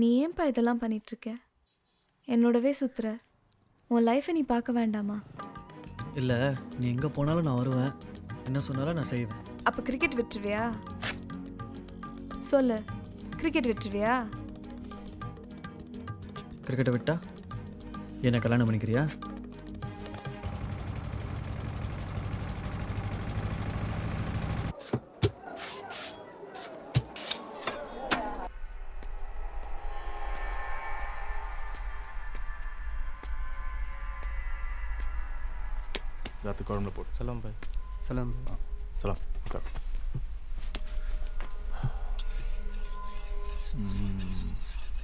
நீ ஏன்பா இதெல்லாம் பண்ணிகிட்ருக்க? என்னோடவே சுற்றுற. உன் லைஃப்பை நீ பார்க்க வேண்டாமா? இல்லை, நீ எங்கே போனாலும் நான் வருவேன், என்ன சொன்னாலும் நான் செய்வேன். அப்போ கிரிக்கெட் விட்டுருவியா? சொல்லு, கிரிக்கெட் விட்டுருவியா? கிரிக்கெட்டை விட்டா என்னை கல்யாணம் பண்ணிக்கிறியா? रात को में पोट सलाम भाई. सलाम. सलाम कर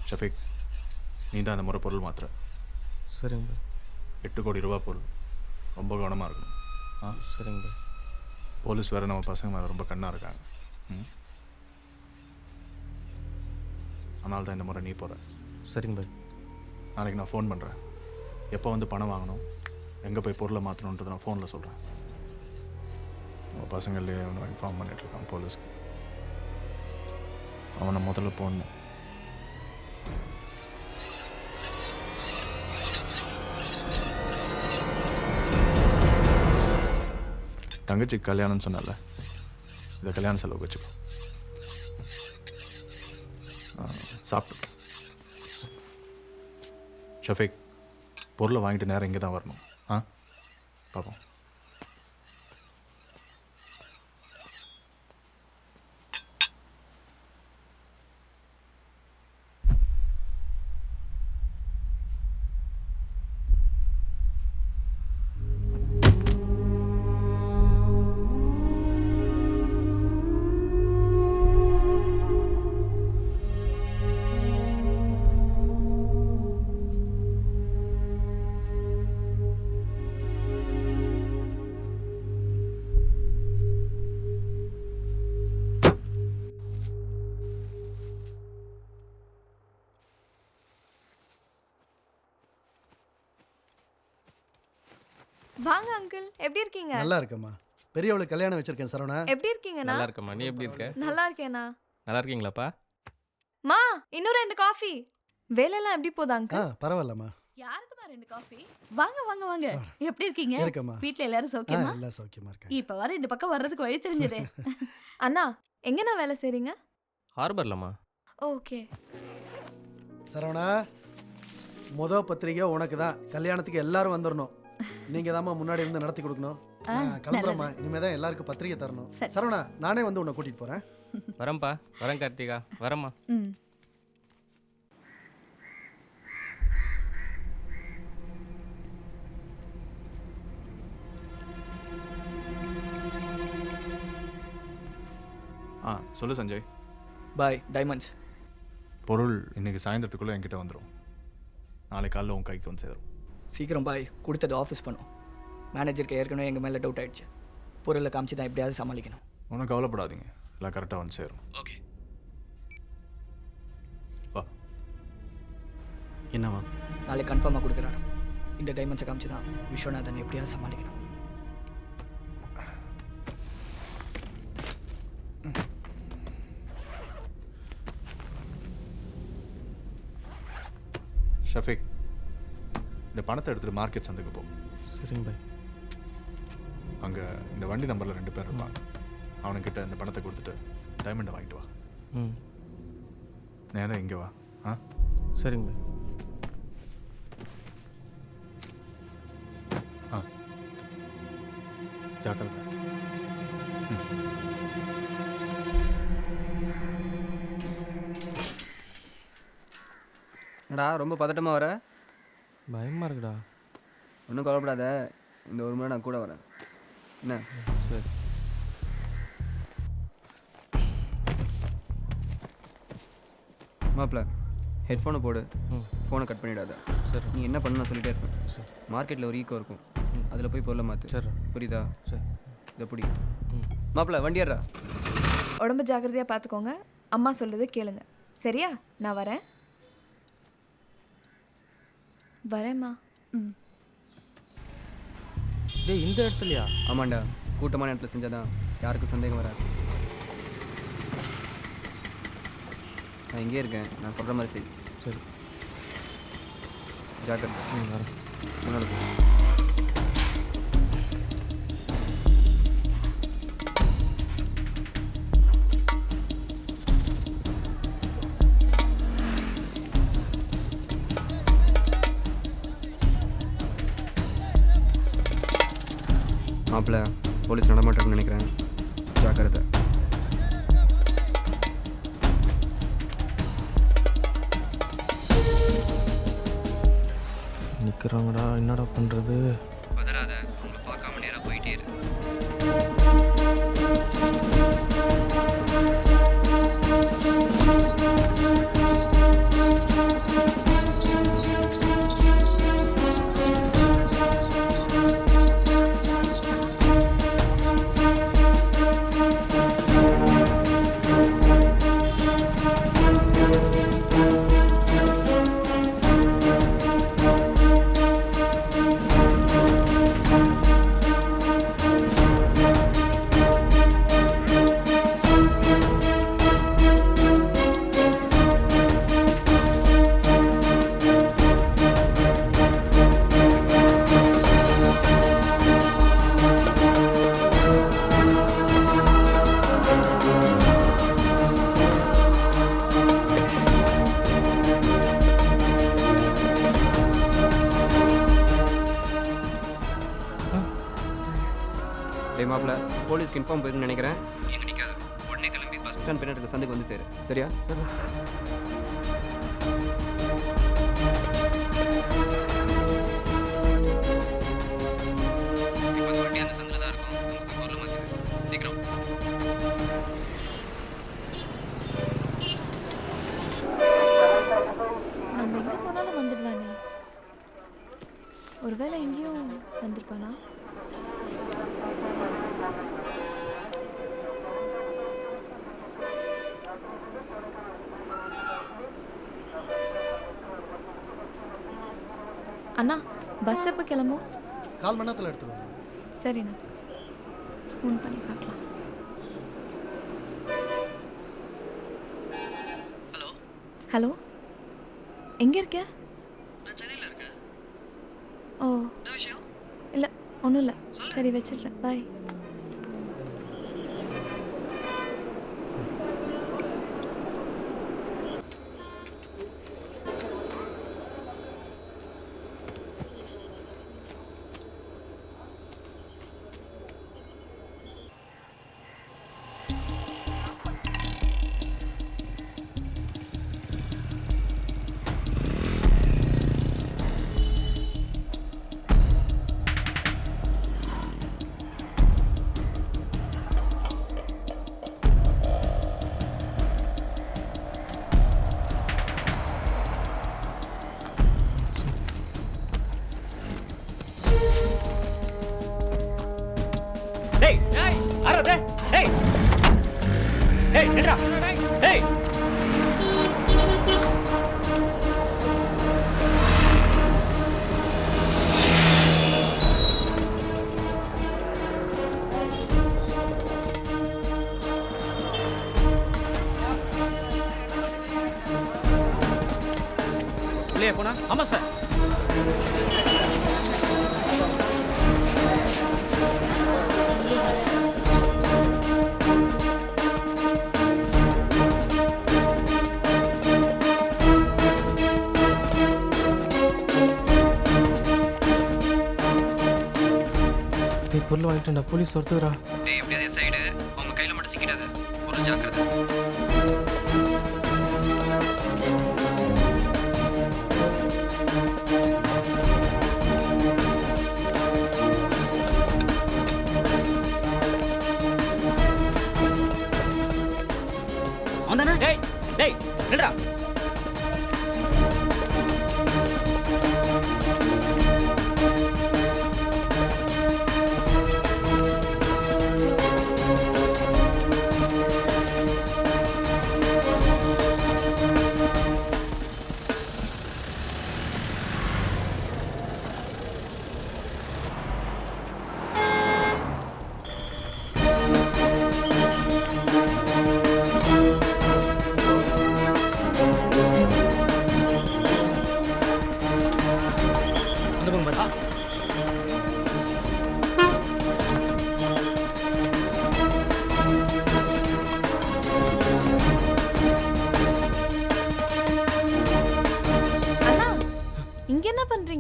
ஷஃபீக், நீ தான் அந்த முறை பொருள் மாத்திர. சரிங்க பாய். 8 கோடி ரூபா பொருள், ரொம்ப கவனமாக இருக்கணும். சரிங்க பாய். போலீஸ் வேறு நம்ம பசங்க மேலே ரொம்ப கண்ணாக இருக்காங்க. அதனால தான் இந்த முறை நீ போகிற. சரிங்க பாய். நாளைக்கு நான் ஃபோன் பண்ணுறேன். எப்போ வந்து பணம் வாங்கணும், எங்கே போய் பொருளை மாற்றணுன்றதை நான் ஃபோனில் சொல்கிறேன். நம்ம பசங்களே அவனை இன்ஃபார்ம் பண்ணிகிட்ருக்கான் போலீஸ்க்கு. அவனை முதல்ல போடணும். தங்கச்சி கல்யாணம்னு சொன்னால, இதை கல்யாண செலவுக்கு வச்சுக்கோ. சாப்பிட்டு ஷஃபீக், பொருளை வாங்கிட்டு நேரம் இங்கே தான் வரணும். பார்ப்போம். வாங்க அங்கிள், எப்படி இருக்கீங்க? நல்லா இருக்கேம்மா. பெரியவளுக்கு கல்யாணம் வச்சிருக்கேன் சரவணா. எப்படி இருக்கீங்கண்ணா? நல்லா இருக்கேம்மா. நீ எப்படி இருக்க? நல்லா இருக்கேண்ணா. நல்லா இருக்கீங்களாப்பா? மா, இன்னும் 2 காஃபி. வேலையெல்லாம் எப்படி போகுது அங்கிள்? பரவாயில்லம்மா. யாருக்குமா 2 காஃபி? வாங்க வாங்க வாங்க. எப்படி இருக்கீங்க? இருக்கேம்மா. வீட்ல எல்லாரும் சௌக்கியமா? எல்லாம் சௌக்கியமா இருக்காங்க. இப்ப வர இந்த பக்கம் வர்றதுக்கு வழி தெரிஞ்சதே. அண்ணா, எங்கண்ணா வேலை செய்றீங்க? ஹார்பர்லம்மா. ஓகே. சரவணா, பத்திரிகை உனக்கு தான். கல்யாணத்துக்கு எல்லாரும் வந்துடணும். நீங்க தாம்மா முன்னாடி இருந்து நடத்தி கொடுக்கணும். கிளம்புறோம்மா. இனிமே தான் எல்லாருக்கும் பத்திரிகை தரணும். சரவணா, நானே வந்து உன்னை கூட்டிட்டு போறேன். வரேன்ப்பா. வரேன் கார்த்திகா. வரேம்மா. சொல்லு சஞ்சய். பாய் டைமண்ட்ஸ். பொருள் இன்னைக்கு சாயந்தரத்துக்குள்ளே என்கிட்ட வந்துடும். நாளைக்கு காலையில் உன் கைக்கு வந்து சேரும். சீக்கிரம் பாய், கொடுத்தது ஆஃபீஸ் பண்ணும். மேனேஜருக்கு ஏற்கனவே எங்கள் மேலே டவுட் ஆகிடுச்சு. பொருளை காமிச்சு தான் எப்படியாவது சமாளிக்கணும். ஒன்றும் கவலைப்படாதீங்க, எல்லாம் கரெக்டாக வந்து சேரும். ஓகே. வா. என்னவா? நாளைக்கு கன்ஃபார்மாக கொடுக்குறாரு. இந்த டைமண்ட்ஸை காமிச்சு தான் விஸ்வநாதன் எப்படியாவது சமாளிக்கணும். ஷஃபீக், இந்த பணத்தை எடுத்துகிட்டு மார்க்கெட் சந்தைக்கு போ. சரிங்க பாய். அங்கே இந்த வண்டி நம்பரில் 2 பேர் இருப்பாங்க. அவனுக்கிட்ட இந்த பணத்தை கொடுத்துட்டு டைமண்டை வாங்கிட்டு வா. நேராக இங்கே வா. சரிங்க பாய். ஜாக்கிரதை. என்னடா ரொம்ப பதட்டமாக வர? பயமாக இருக்குடா. ஒன்றும் கவலைப்படாத, இந்த 1 மணி நான் கூட வரேன். என்ன? சரி. மாப்பிள்ள, ஹெட்ஃபோனை போடு. ஃபோனை கட் பண்ணிடாத. சரி. நீ என்ன பண்ணணும் சொல்லிட்டே இருப்பேன். சரி. மார்க்கெட்டில் ஒரு ஈக்கோ இருக்கும், அதில் போய் பொருளை மாற்று. சரி. புரியுதா? சரி. இதை பிடி. மாப்பிள்ள, வண்டி ஏறா. உடம்பு ஜாக்கிரதையாக பார்த்துக்கோங்க. அம்மா சொல்றது கேளுங்க. சரியா? நான் வரேன். வரேம்மா. டேய், இந்த இடத்துலையா? ஆமாண்டா, கூட்டமான இடத்துல செஞ்சாதான் யாருக்கும் சந்தேகம் வராது. நான் இங்கே இருக்கேன், நான் சொல்கிற மாதிரி செய். சரி. ஜாக்கிரதை. வரேன். முன்னாடி போ. மாப்பிள்ள போலீஸ் நடமாட்டேன்னு நினைக்கிறேன், ஜாக்கிரதை. நிற்கிறாங்கடா, என்னடா பண்ணுறது? பதறாத, உங்களை பார்க்காம நேராக போயிட்டே இரு. டே மாப்பிள்ள, போலீஸ்க்கு இன்ஃபார்ம் போயிருன்னு நினைக்கிறேன். எங்கே நிற்காத, உடனே கிளம்பி பஸ் ஸ்டாண்ட் பின்னாடி இருக்க சந்துக்கு வந்து சேரு, சரியா? சரி. இப்போ அந்த வண்டி அந்த சந்தில் தான் இருக்கும், அங்கே போய் பொருளை மாற்றிடு, சீக்கிரம். நம்ம எங்கே போனாலும் வந்துடுவானே. ஒருவேளை எங்கேயும் வந்திருப்பானா? அண்ணா, பஸ் எப்போ கிளம்பும்? 1/4 மணி நேரத்தில் எடுத்துருவோம். சரிண்ணா, ஃபோன் பண்ணி பார்க்கலாம். ஹலோ, ஹலோ, எங்கே இருக்க? நான் சென்னையில் இருக்கேன். ஓ, என்ன விஷயம்? இல்லை ஒன்றும் இல்லை. சரி வச்சிடுறேன், பாய். டேய் டேய் அரே டேய் டேய் டேய் நில்றா டேய் இல்லையா போனா? ஆமாம் சார். பொருள் வாங்கிட்டேன்டா, போலீஸ் துரத்துக்கிறா. டேய் எப்படியாவது சைடு அவங்க கையில் மட்டும் சிக்கிடாத, பொருள் ஜாக்கிரதை. வந்தானே? டேய் டேய் நில்றா.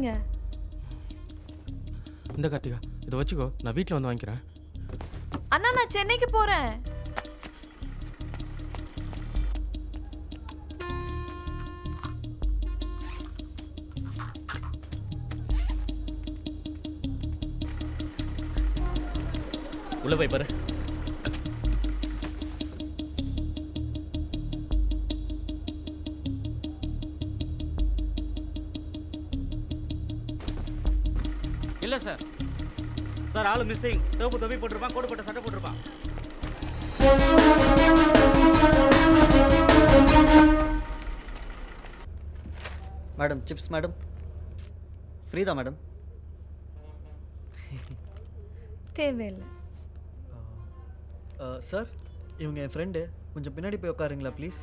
போகிறீங்க? இந்த கார்த்திகா இதை வச்சுக்கோ, நான் வீட்டில் வந்து வாங்கிக்கிறேன். அண்ணா நான் சென்னைக்கு போகிறேன். உள்ள போய் பாரு. இல்லை சார். சார் ஆளு மிஸ்ஸிங். சிவப்பு தொப்பி போட்டிருப்பான், கோடு போட்ட சட்டை போட்டிருப்பான். Madam chips madam. ஃப்ரீ தான் மேடம். தேவையில்லை. சார் இவங்க என் ஃப்ரெண்டு, கொஞ்சம் பின்னாடி போய் உட்காருங்களா ப்ளீஸ்.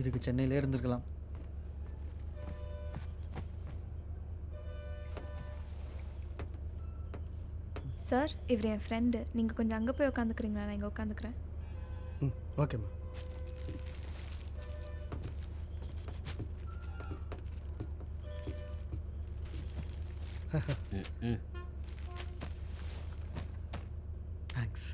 இதுக்கு சென்னையிலே இருந்திருக்கலாம். சார் இவர் என் ஃப்ரெண்டு, நீங்கள் கொஞ்சம் அங்கே போய் உட்காந்துக்கிறீங்களா? நான் இங்கே உட்காந்துக்கிறேன். ம் ஓகேம்மா. தேங்க்ஸ்.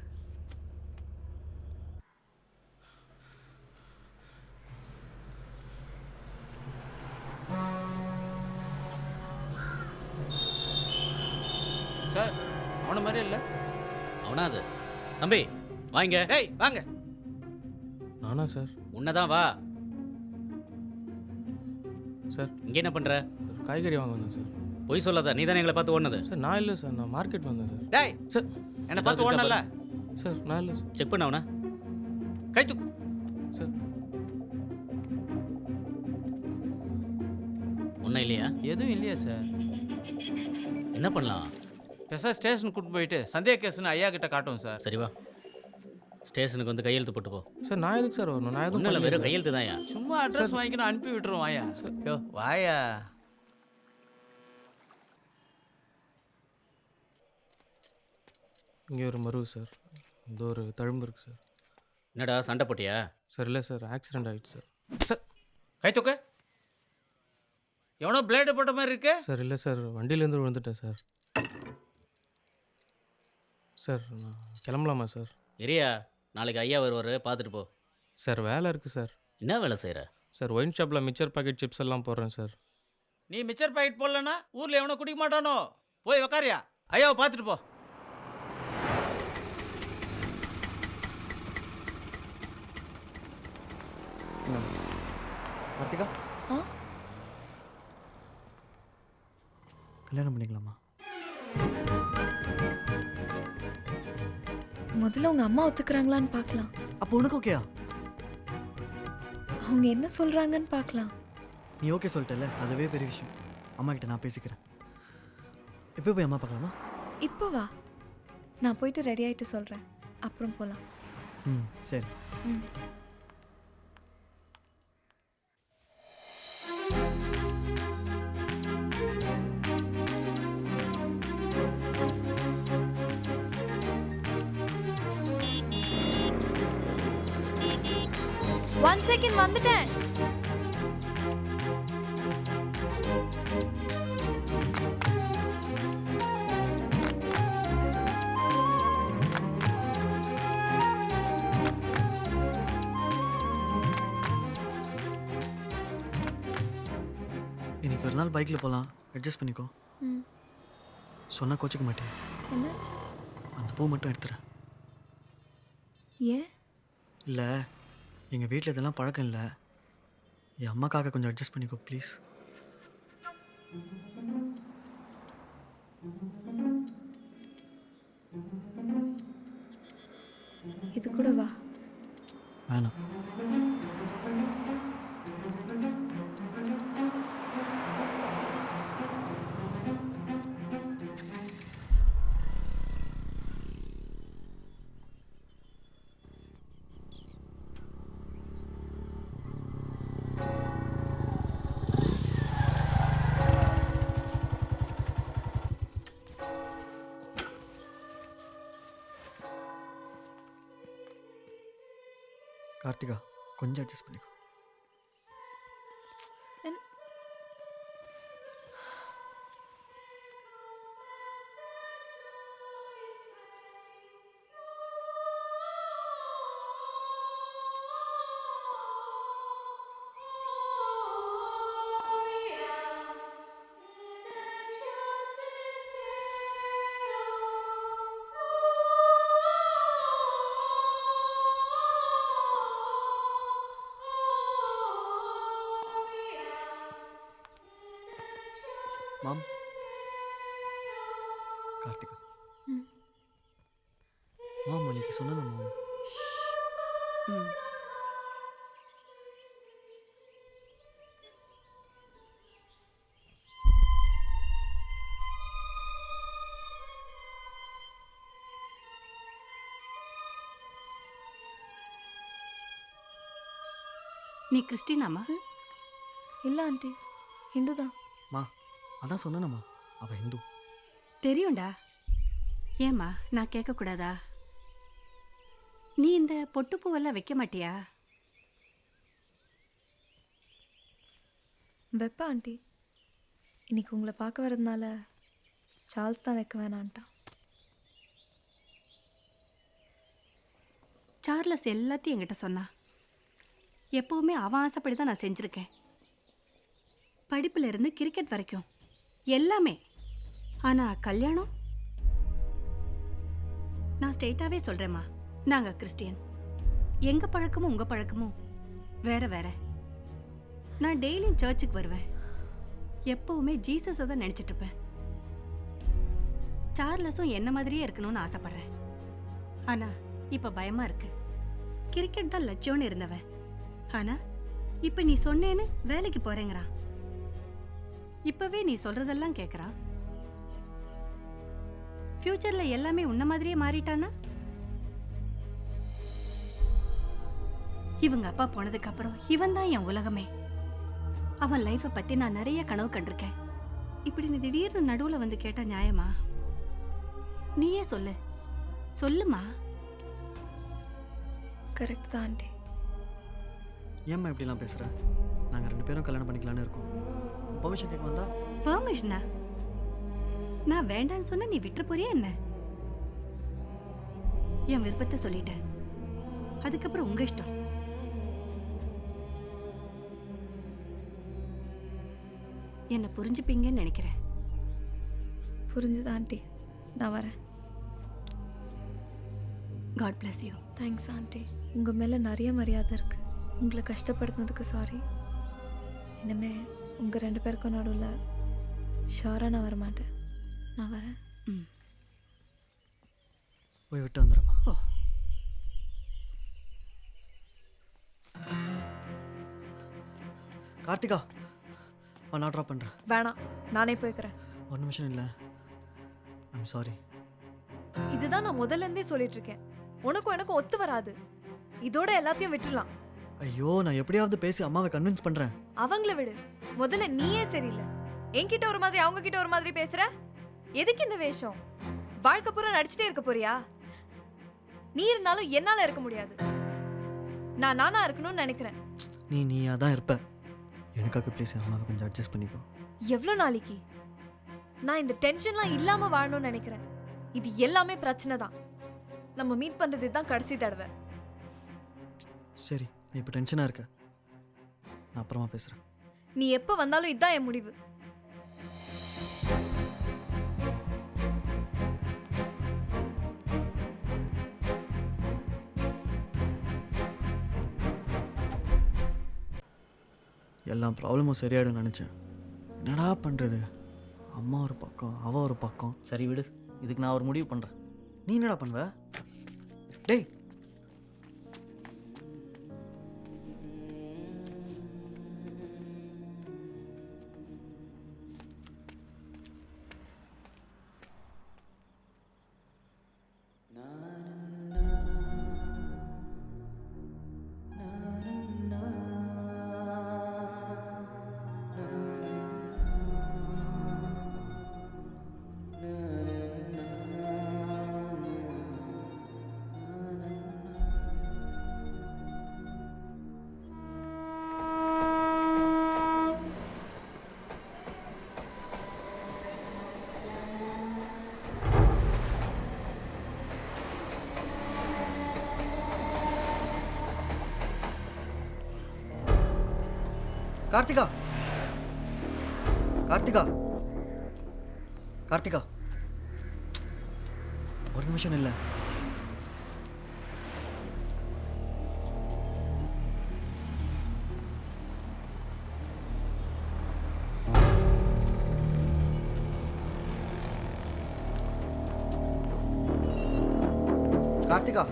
சார் அவனை மாதிரி இல்லை. அவனா அது? தம்பி வாங்க. டேய் வாங்க. நானா சார்? உன்னதான் வா. சார் இங்கே என்ன பண்ணுற? காய்கறி வாங்க வந்தேன் சார். பொய் சொல்லாத, நீ தானே எங்களை பார்த்து ஓடுனது. சார் நான் இல்லை சார், நான் மார்க்கெட் வந்தேன் சார். டேய் சார் என்னை பார்த்து ஓடனல்ல. சார் நான் இல்லை சார். செக் பண்ண அவனை. கை தூக்கு. சார் ஒன்றும் இல்லையா? எதுவும் இல்லையா சார்? என்ன பண்ணலாம்? சார் ஸ்டேஷனுக்கு கூட்டு போயிட்டு சந்தேக கேஸ்னு ஐயா கிட்ட காட்டும் சார். சரி வா, ஸ்டேஷனுக்கு வந்து கையெழுத்து போட்டு போ. சார் நான் எதுக்கு சார் வரணும்? நான் எதுவும் ஒன்றும் இல்லை, பண்ணலையே வெறும் சார். கையெழுத்து தான்யா. சும்மா அட்ரஸ் வாங்கிக்கணும், அனுப்பி விட்டுருவோம். வாயா யோ வாயா. இங்கே ஒரு மருவு சார், இந்த ஒரு தழும்பு இருக்குது சார். என்னடா சண்டை போட்டியா? சார் இல்லை சார், ஆக்சிடென்ட் ஆகிடுச்சு சார். சார் கை தூக்கு. எவனோ பிளேடு போட்ட மாதிரி இருக்கு. சார் இல்லை சார், வண்டியிலேருந்து விழுந்துட்டேன் சார். சார் நான் கிளம்பலாமா சார்? இரியா, நாளைக்கு ஐயா வருவார், பார்த்துட்டு போ. சார் வேலை இருக்குது சார். என்ன வேலை செய்கிற? சார் ஒயின் ஷாப்பில் மிச்சர் பாக்கெட் சிப்ஸ் எல்லாம் போடுறேன் சார். நீ மிச்சர் பாக்கெட் போடலன்னா ஊரில் எவனோ குடிக்க மாட்டானோ. போய் உக்காரியா, ஐயாவை பார்த்துட்டு போ. கார்த்திகா ஆ கல்யாணம் பண்ணிக்கலாமா? முதல்ல உங்கள் அம்மா ஒத்துக்கிறாங்களான்னு பார்க்கலாம். அப்போ உனக்கு ஓகேயா? அவங்க என்ன சொல்கிறாங்கன்னு பார்க்கலாம். நீ ஓகே சொல்லிட்டல, அதுவே பெரிய விஷயம். அம்மா கிட்ட நான் பேசிக்கிறேன். எப்போ போய் அம்மா பார்க்கலாமா? இப்போ வா, நான் போயிட்டு ரெடி ஆகிட்டு சொல்கிறேன், அப்புறம் போகலாம். ம் சரி. ம். ஒன் செகண்ட் வந்துட்டேன். இன்னைக்கு ஒரு நாள் பைக்கில் போகலாம், அட்ஜஸ்ட் பண்ணிக்கோ. ம். சொன்னால் கோச்சிக்க மாட்டேன். என்னாச்சு? அந்த பூ மட்டும் எடுத்துறேன். ஏன்? இல்லை, எங்கள் வீட்டில் இதெல்லாம் பழக்கம் இல்லை. என் அம்மாக்காக கொஞ்சம் அட்ஜஸ்ட் பண்ணிக்கோ ப்ளீஸ். இது கூட வா. வேணாம். கார்த்திகா கொஞ்சம் அட்ஜஸ்ட் பண்ணிக்கோ. மாம், கார்த்திகா மாம் அன்னைக்கு சொன்னேன் மாம். நீ கிறிஸ்டினாமா? இல்லை ஆண்டி, ஹிந்து தான். மா அதான் சொன்னேனம்மா, அவள் ஹிந்து. தெரியும்டா. ஏம்மா நான் கேட்கக்கூடாதா? நீ இந்த பொட்டு பூவெல்லாம் வைக்க மாட்டியா? வைப்பா ஆண்டி. இன்னைக்கு உங்களை பார்க்க வரதுனால சார்ல்ஸ் தான் வைக்க வேணான்ட்டான். சார்லஸ் எல்லாத்தையும் என்கிட்ட சொன்னான். எப்போவுமே அவன் ஆசைப்படி தான் நான் செஞ்சுருக்கேன். படிப்புல இருந்து கிரிக்கெட் வரைக்கும் எல்லாமே. ஆனால் கல்யாணம் நான் ஸ்ட்ரெயிட்டாகவே சொல்கிறேம்மா, நாங்கள் கிறிஸ்டியன். எங்கள் பழக்கமும் உங்கள் பழக்கமும் வேற வேற. நான் டெய்லியும் சர்ச்சுக்கு வருவேன். எப்போவுமே ஜீசஸை தான் நினச்சிட்ருப்பேன். சார்லஸும் என்ன மாதிரியே இருக்கணும்னு ஆசைப்பட்றேன். ஆனால் இப்போ பயமாக இருக்கு. கிரிக்கெட் தான் லட்சியம்னு இருந்தவன். ஆனால் இப்போ நீ சொன்னேன்னு வேலைக்கு போகிறேங்கிறான். இப்போவே நீ சொல்கிறதெல்லாம் கேட்குறான். ஃப்யூச்சரில் எல்லாமே உன்ன மாதிரியே மாறிட்டானா? இவங்க அப்பா போனதுக்கு அப்புறம் இவன் தான் என் உலகமே. அவன் லைஃப்பை பற்றி நான் நிறைய கனவு கண்டிருக்கேன். இப்படி நீ திடீர்னு நடுவில் வந்து கேட்டால் நியாயமா? நீயே சொல்லு, சொல்லுமா. கரெக்ட் தான் ஆண்டி. ஏம்மா இப்படிலாம் பேசுகிற? நாங்கள் 2 பேரும் கல்யாணம் பண்ணிக்கலான்னு இருக்கோம். பெர்மிஷன் கேட்க வந்தா? பெர்மிஷனா? நான் வேண்டான்னு சொன்ன நீ விட்டுற போறியா என்ன? என் விருப்பத்தை சொல்லிட்டேன். அதுக்கப்புறம் உங்க இஷ்டம். என்ன புரிஞ்சுப்பீங்கன்னு நினைக்கிறேன். புரிஞ்சுது ஆண்டி, நான் வரேன். God bless you. Thanks aunty. உங்கள் மேலே நிறைய மரியாதை இருக்குது. உங்களை கஷ்டப்படுத்தினதுக்கு சாரி. இனிமே உங்கள் 2 பேருக்கும் நடுவில் ஷோராக நான் வரமாட்டேன். நான் வரேன். ம். போய் விட்டு வந்துடுறேம்மா. ஓ, கார்த்திகா, நான் ட்ராப் பண்ணுறேன். வேணாம், நானே போய்க்கிறேன். ஒரு நிமிஷம் இல்லை, ஐம் சாரி. இதுதான் நான் முதல்லேருந்தே சொல்லிட்டு இருக்கேன். உனக்கும் எனக்கும் ஒத்து வராது. இதோட எல்லாத்தையும் விட்டுடலாம். ஐயோ, நான் எப்படியாவது பேசி அம்மாவை கன்வின்ஸ் பண்ணுறேன். அவங்கள விடு, முதல்ல நீயே சரியில்லை. என்கிட்ட ஒரு மாதிரி, அவங்க கிட்ட ஒரு மாதிரி பேசுற. எதுக்கு இந்த வேஷம்? வாழ்க்கை பூரா நடிச்சுட்டே இருக்க போறியா? நீ இருந்தாலும் என்னால இருக்க முடியாது. நான் நானா இருக்கணும்னு நினைக்கிறேன். நீ அதான் இருப்ப. எனக்காக ப்ளீஸ் அம்மாவை கொஞ்சம் அட்ஜஸ்ட் பண்ணிக்கோ. எவ்வளோ நாளைக்கு நான் இந்த டென்ஷன்லாம் இல்லாம வாழணும்னு நினைக்கிறேன்? இது எல்லாமே பிரச்சனை தான். நம்ம மீட் பண்றது தான் கடைசி தடவை. சரி, நீ இப்போ டென்ஷனாக இருக்க. நான் அப்புறமா பேசுகிறேன். நீ எப்போ வந்தாலும் இதுதான் என் முடிவு. எல்லா ப்ராப்ளமும் சரியாயிடும் நினச்சேன். என்னடா பண்ணுறது? அம்மா ஒரு பக்கம், அவள் ஒரு பக்கம். சரி விடு, இதுக்கு நான் ஒரு முடிவு பண்ணுறேன். நீ என்னடா பண்ணுவ? டேய், கார்த்திகா கார்த்திகா கார்த்திகா ஒரு நிமிஷம் இல்லை. கார்த்திகா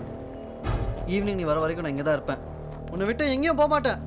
ஈவினிங் நீ வர வரைக்கும் நான் இங்கே தான் இருப்பேன். உன்னை விட்டு எங்கேயும் போக மாட்டேன்.